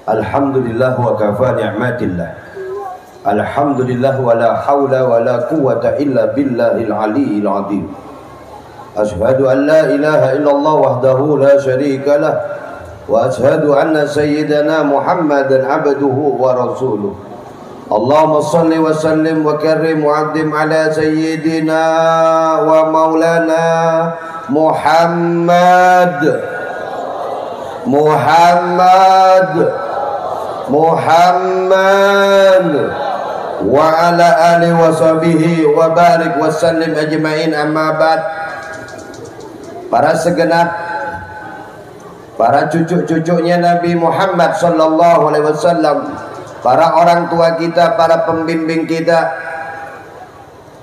Alhamdulillah wa kafa ni'matillah. Alhamdulillah wa la hawla wa la quwwata illa billahil aliyyil azim. Ashhadu an la ilaha illallah wahdahu la syarika lah wa ashhadu anna sayyidana Muhammadan abduhu wa rasuluh. Allahumma salli wa sallim wa karrim wa addim ala sayyidina wa maulana Muhammad wa ala alihi wa sahbihi wa barik wa sallim ajma'in, amma ba'd. Para segenap para cucu-cucunya Nabi Muhammad sallallahu alaihi wasallam, para orang tua kita, para pembimbing kita,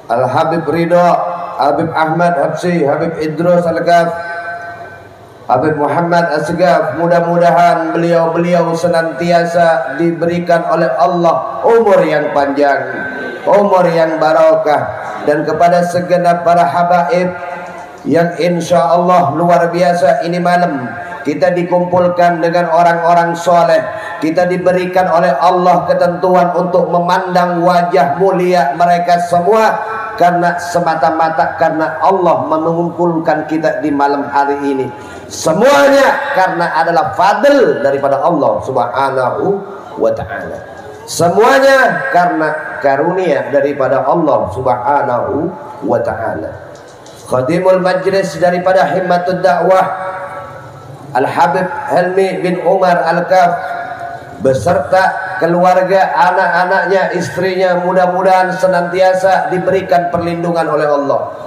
Al Habib Ridho, Habib Ahmad Habsyi, Habib Idrus Al-Ghaf, Habib Muhammad Asghaf, mudah-mudahan beliau-beliau senantiasa diberikan oleh Allah umur yang panjang, umur yang barokah. Dan kepada segenap para habaib yang insya Allah luar biasa, ini malam kita dikumpulkan dengan orang-orang soleh. Kita diberikan oleh Allah ketentuan untuk memandang wajah mulia mereka semua, karena semata-mata karena Allah mengumpulkan kita di malam hari ini. Semuanya karena adalah fadl daripada Allah subhanahu wa ta'ala. Semuanya karena karunia daripada Allah subhanahu wa ta'ala. Khadimul majlis daripada Himmatud Da'wah, Al Habib Helmi bin Umar Al-Kaf, beserta keluarga, anak-anaknya, istrinya, mudah-mudahan senantiasa diberikan perlindungan oleh Allah,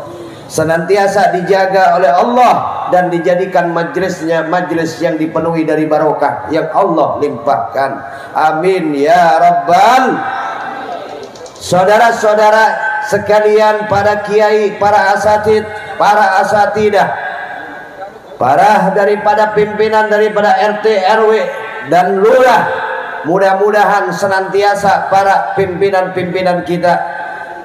senantiasa dijaga oleh Allah, dan dijadikan majlisnya majlis yang dipenuhi dari barokah yang Allah limpahkan. Amin ya rabbal. Saudara-saudara sekalian, para kiai, para asatid, para asatidah, para daripada pimpinan daripada RT, RW dan lurah, mudah-mudahan senantiasa para pimpinan-pimpinan kita,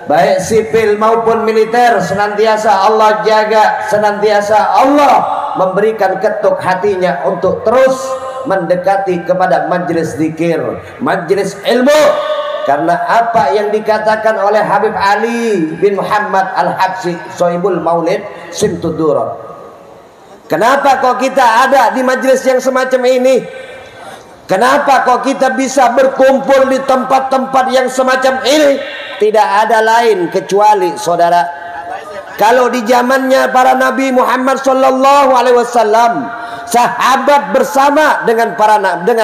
baik sipil maupun militer, senantiasa Allah jaga, senantiasa Allah memberikan ketuk hatinya untuk terus mendekati kepada majlis zikir, majlis ilmu. Karena apa yang dikatakan oleh Habib Ali bin Muhammad Al-Habsyi, Sohibul Maulid Simtuduron, kenapa kok kita ada di majlis yang semacam ini? Kenapa kok kita bisa berkumpul di tempat-tempat yang semacam ini? Tidak ada lain kecuali, saudara, kalau di zamannya para Nabi Muhammad sallallahu alaihi wasallam, sahabat bersama dengan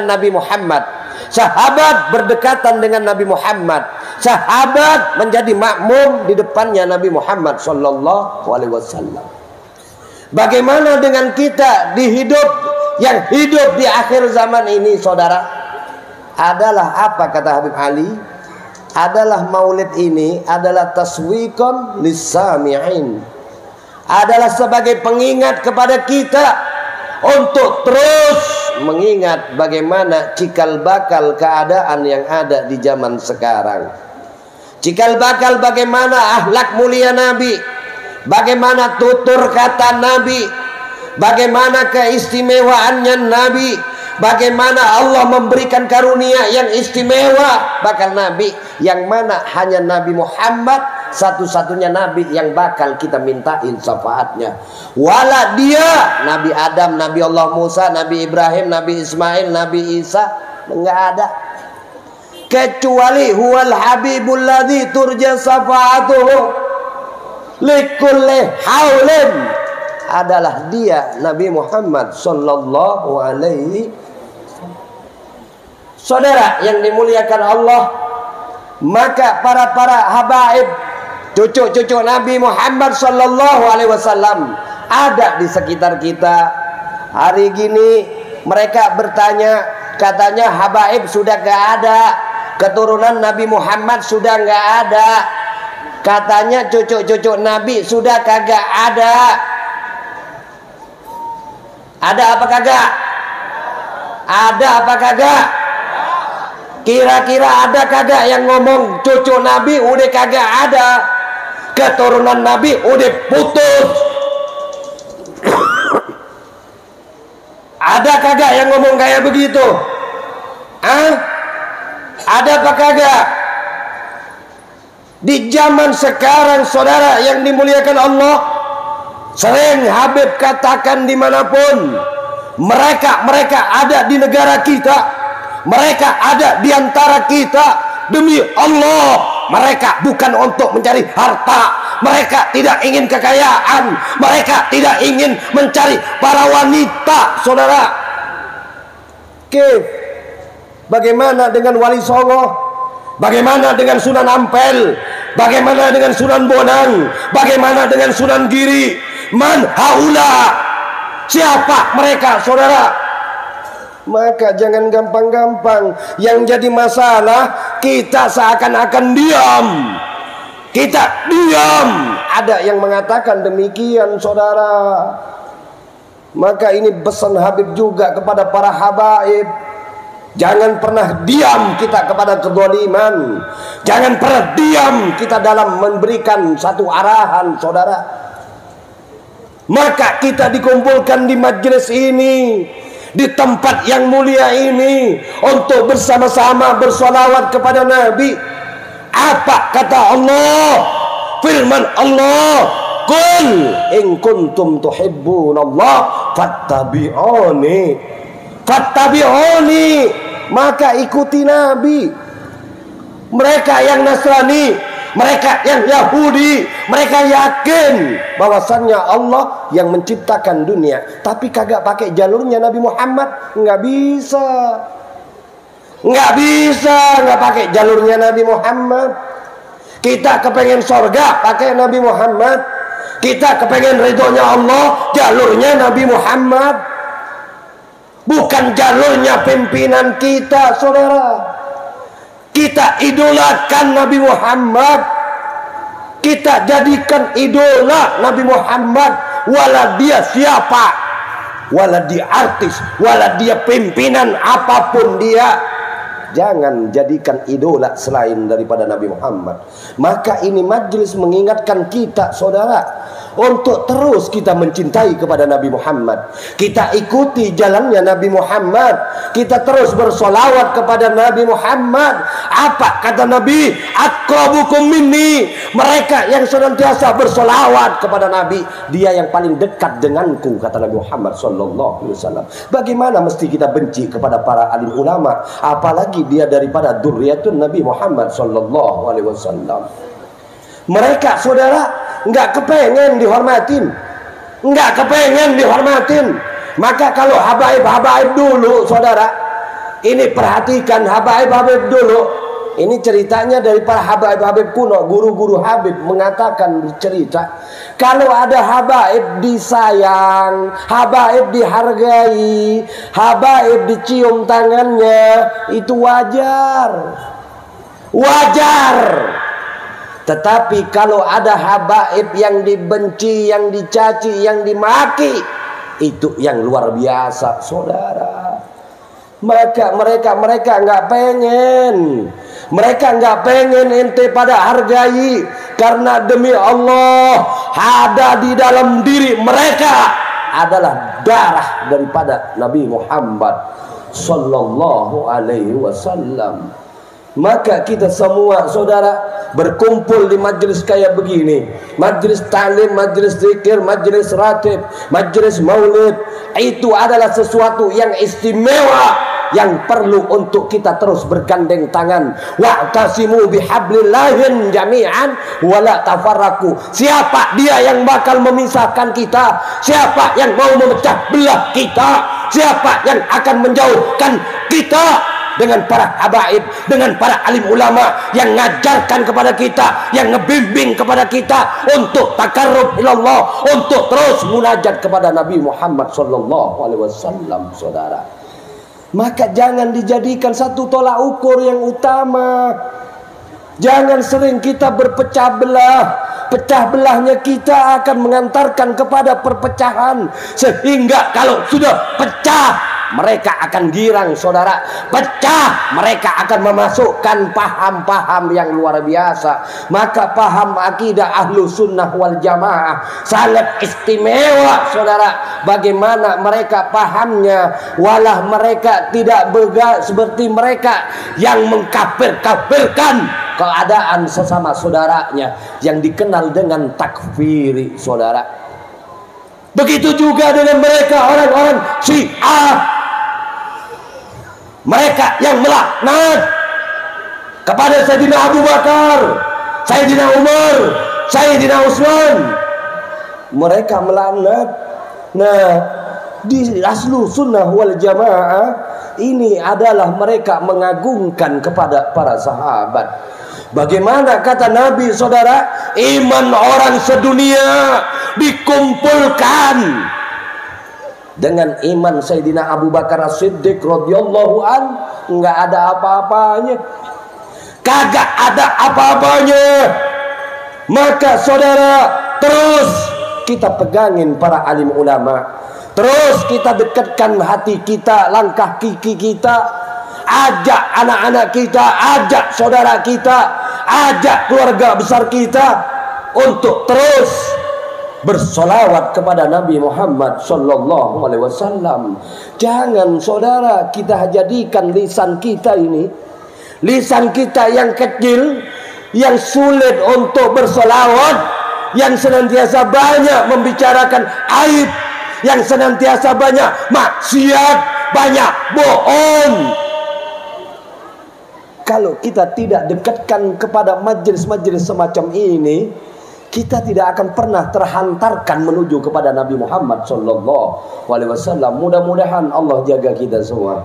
Nabi Muhammad, sahabat berdekatan dengan Nabi Muhammad, sahabat menjadi makmum di depannya Nabi Muhammad sallallahu alaihi wasallam. Bagaimana dengan kita yang hidup di akhir zaman ini, saudara? Adalah apa kata Habib Ali? Adalah maulid ini adalah taswiqan lis-sami'in, adalah sebagai pengingat kepada kita untuk terus mengingat bagaimana cikal bakal keadaan yang ada di zaman sekarang. Cikal bakal bagaimana akhlak mulia Nabi, bagaimana tutur kata Nabi, bagaimana keistimewaannya Nabi, bagaimana Allah memberikan karunia yang istimewa bakal Nabi, yang mana hanya Nabi Muhammad satu-satunya Nabi yang bakal kita mintain syafaatnya. Wala dia, Nabi Adam, Nabi Allah Musa, Nabi Ibrahim, Nabi Ismail, Nabi Isa, enggak ada. Kecuali huwal habibul ladzi turja syafaatuhu likulli haulin, adalah dia Nabi Muhammad sallallahu alaihi. Saudara yang dimuliakan Allah, maka para habaib, cucu-cucu Nabi Muhammad sallallahu alaihi wasallam ada di sekitar kita. Hari gini mereka bertanya, katanya habaib sudah gak ada, keturunan Nabi Muhammad sudah gak ada, katanya cucu-cucu Nabi sudah kagak ada. Ada apa kagak? Ada apa kagak? Kira-kira ada kagak yang ngomong cucu Nabi udah kagak ada, keturunan Nabi udah putus? Ada kagak yang ngomong kayak begitu? Ada apa kagak? Di zaman sekarang saudara yang dimuliakan Allah, sering Habib katakan dimanapun, mereka ada di negara kita, mereka ada di antara kita. Demi Allah, mereka bukan untuk mencari harta, mereka tidak ingin kekayaan, mereka tidak ingin mencari para wanita, saudara. Bagaimana dengan Wali Songo? Bagaimana dengan Sunan Ampel? Bagaimana dengan Sunan Bonang? Bagaimana dengan Sunan Giri? Man haula? Siapa mereka, saudara? Maka jangan gampang-gampang. Yang jadi masalah, kita seakan-akan diam. Kita diam. Ada yang mengatakan demikian, saudara. Maka ini pesan Habib juga kepada para habaib. Jangan pernah diam kita kepada kezaliman. Jangan pernah diam kita dalam memberikan satu arahan, saudara. Maka kita dikumpulkan di majelis ini, di tempat yang mulia ini, untuk bersama-sama bersolawat kepada Nabi. Apa kata Allah? Firman Allah, "Qul in kuntum tuhibbunallah fattabi'uni." Fattabi'uni, maka ikuti Nabi. Mereka yang Nasrani, mereka yang Yahudi, mereka yakin bahwasannya Allah yang menciptakan dunia, tapi kagak pakai jalurnya Nabi Muhammad. Nggak bisa, nggak pakai jalurnya Nabi Muhammad. Kita kepengen sorga pakai Nabi Muhammad, kita kepengen ridhonya Allah, jalurnya Nabi Muhammad, bukan jalurnya pimpinan kita, saudara. Kita idolakan Nabi Muhammad, kita jadikan idola Nabi Muhammad, wala dia siapa, wala dia artis, wala dia pimpinan apapun dia. Jangan jadikan idola selain daripada Nabi Muhammad. Maka ini majelis mengingatkan kita, saudara, untuk terus kita mencintai kepada Nabi Muhammad. Kita ikuti jalannya Nabi Muhammad. Kita terus bersolawat kepada Nabi Muhammad. Apa kata Nabi? Aqrabukum minni. Mereka yang senantiasa bersolawat kepada Nabi, dia yang paling dekat denganku, kata Nabi Muhammad SAW. Bagaimana mesti kita benci kepada para alim ulama, apalagi dia daripada dzurriyyatun Nabi Muhammad SAW. Mereka, saudara, nggak kepengen dihormatin, nggak kepengen dihormatin. Maka kalau habaib-habaib dulu, saudara, ini perhatikan habaib-habaib dulu. Ini ceritanya dari para habaib-habaib kuno. Guru-guru Habib mengatakan, bercerita, kalau ada habaib disayang, habaib dihargai, habaib dicium tangannya, itu wajar, wajar. Tetapi kalau ada habaib yang dibenci, yang dicaci, yang dimaki, itu yang luar biasa, saudara. Maka mereka nggak pengen, mereka nggak pengen ente pada hargai, karena demi Allah ada di dalam diri mereka adalah darah daripada Nabi Muhammad Sallallahu Alaihi Wasallam. Maka kita semua, saudara, berkumpul di majelis kayak begini, majelis ta'lim, majelis zikir, majelis ratib, majelis maulid, itu adalah sesuatu yang istimewa, yang perlu untuk kita terus bergandeng tangan. Wa'tasimu bihablillahi jami'an wala tafarraqu. Siapa dia yang bakal memisahkan kita? Siapa yang mau memecah belah kita? Siapa yang akan menjauhkan kita dengan para habaib, dengan para alim ulama yang ngajarkan kepada kita, yang ngebimbing kepada kita untuk takarrub ilallah, untuk terus munajat kepada Nabi Muhammad SAW, saudara. Maka jangan dijadikan satu tolak ukur yang utama. Jangan sering kita berpecah belah. Pecah belahnya kita akan mengantarkan kepada perpecahan, sehingga kalau sudah pecah mereka akan girang saudara, pecah mereka akan memasukkan paham-paham yang luar biasa. Maka paham akidah ahlu sunnah wal jamaah sangat istimewa saudara. Bagaimana mereka pahamnya, walah mereka tidak seperti mereka yang mengkafir-kafirkan keadaan sesama saudaranya yang dikenal dengan takfiri saudara. Begitu juga dengan mereka orang-orang Syiah, mereka yang melaknat kepada Sayyidina Abu Bakar, Sayyidina Umar, Sayyidina Utsman. Mereka melaknat. Nah, di aslu sunnah wal jamaah ini adalah mereka mengagungkan kepada para sahabat. Bagaimana kata Nabi saudara, iman orang sedunia dikumpulkan dengan iman Sayyidina Abu Bakar As-Siddiq radhiyallahu an, enggak ada apa-apanya. Kagak ada apa-apanya. Maka saudara, terus kita pegangin para alim ulama. Terus kita dekatkan hati kita, langkah kaki kita. Ajak anak-anak kita, ajak saudara kita, ajak keluarga besar kita untuk terus bersolawat kepada Nabi Muhammad sallallahu alaihi wasallam. Jangan saudara kita jadikan lisan kita ini, lisan kita yang kecil, yang sulit untuk bersolawat, yang senantiasa banyak membicarakan aib, yang senantiasa banyak maksiat, banyak bohong. Kalau kita tidak dekatkan kepada majelis-majelis semacam ini, kita tidak akan pernah terhantarkan menuju kepada Nabi Muhammad sallallahu alaihi wasallam. Mudah-mudahan Allah jaga kita semua.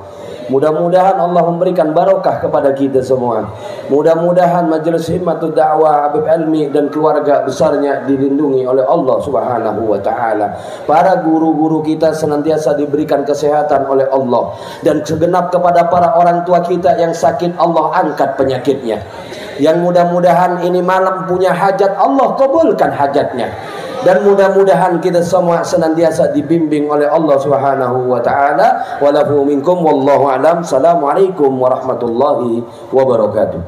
Mudah-mudahan Allah memberikan barokah kepada kita semua. Mudah-mudahan Majelis Himmatud Da'wah Habib Elmi dan keluarga besarnya dilindungi oleh Allah Subhanahu wa taala. Para guru-guru kita senantiasa diberikan kesehatan oleh Allah, dan segenap kepada para orang tua kita yang sakit Allah angkat penyakitnya. Yang mudah-mudahan ini malam punya hajat, Allah kabulkan hajatnya. Dan mudah-mudahan kita semua senantiasa dibimbing oleh Allah Subhanahu wa taala. Walahu minkum wallahu alam. Assalamualaikum warahmatullahi wabarakatuh.